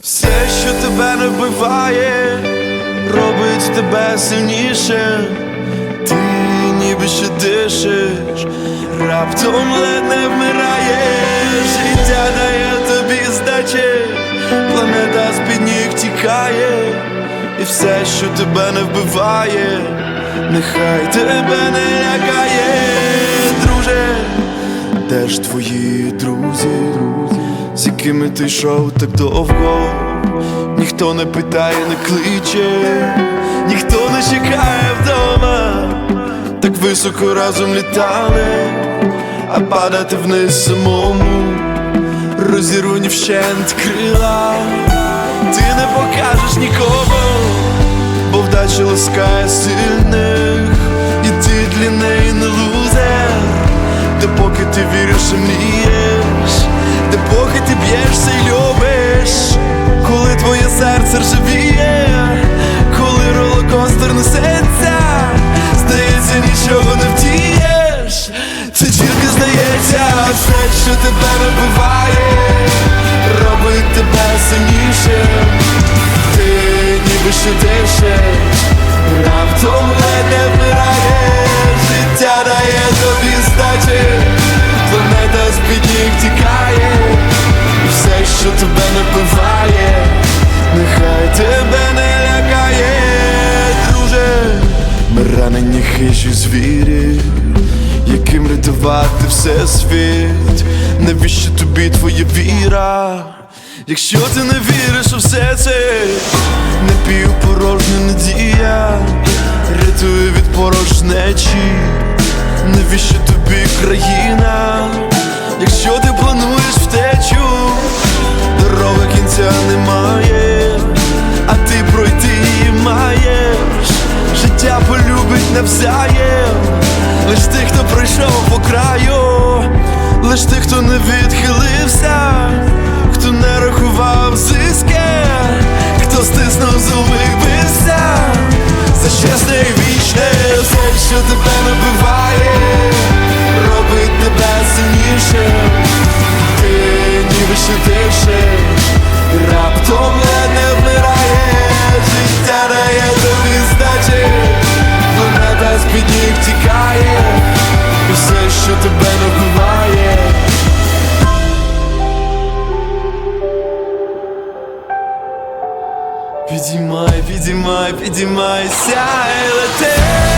Все, що тебе не вбиває, робить тебе сильніше. Ти ніби ще дишиш, раптом ледь не вмираєш. Життя дає тобі здачі, планета з-під ніг тікає. І все, що тебе не вбиває, нехай тебе не лякає. Друже, де ж твої друзі, з якими ти йшов так довго? Ніхто не питає, не кличе, ніхто не чекає вдома. Так високо разом літали, а падати вниз самому, розірвані вщент крила. Ти не покажеш нікому, бо вдача ласкає сильних, і ти для неї не лузер. Допоки ти віриш і мрієш, допоки ти б'єшся й любиш. Коли твоє серце ржавіє, коли ролокостер несеться, здається, нічого не втієш. Це тільки здається. Все, що тебе не вбиває, робить тебе сильніше. Ти ніби ще дишиш, раптом ледь не вмираєш. Життя дає тобі здачі, планета з-під ніг тікає. І все, що тебе не вбиває, нехай тебе не лякає. Друже, ми ранені хижі звірі, яким рятувати всесвіт. Навіщо тобі твоя віра, якщо ти не віриш у все це? Напівпорожня надія рятує від порожнечі. Навіщо тобі країна, якщо ти плануєш втечу? Дороги кінця немає, а ти пройти її маєш. Життя полюбить навзаєм лиш тих, хто пройшов по краю, лиш тих, хто не відхилився, хто не рахував зиски, хто стиснув зуби і бився за чесне і вічне. Все, що тебе не вбиває, робить тебе сильніше. Ти ніби ще дишиш, раптом ледь не вмираєш. Життя дає тобі здачі, планета з-під ніг тікає. І все, що тебе не вбиває. Підіймай, підіймай, підіймайся і лети.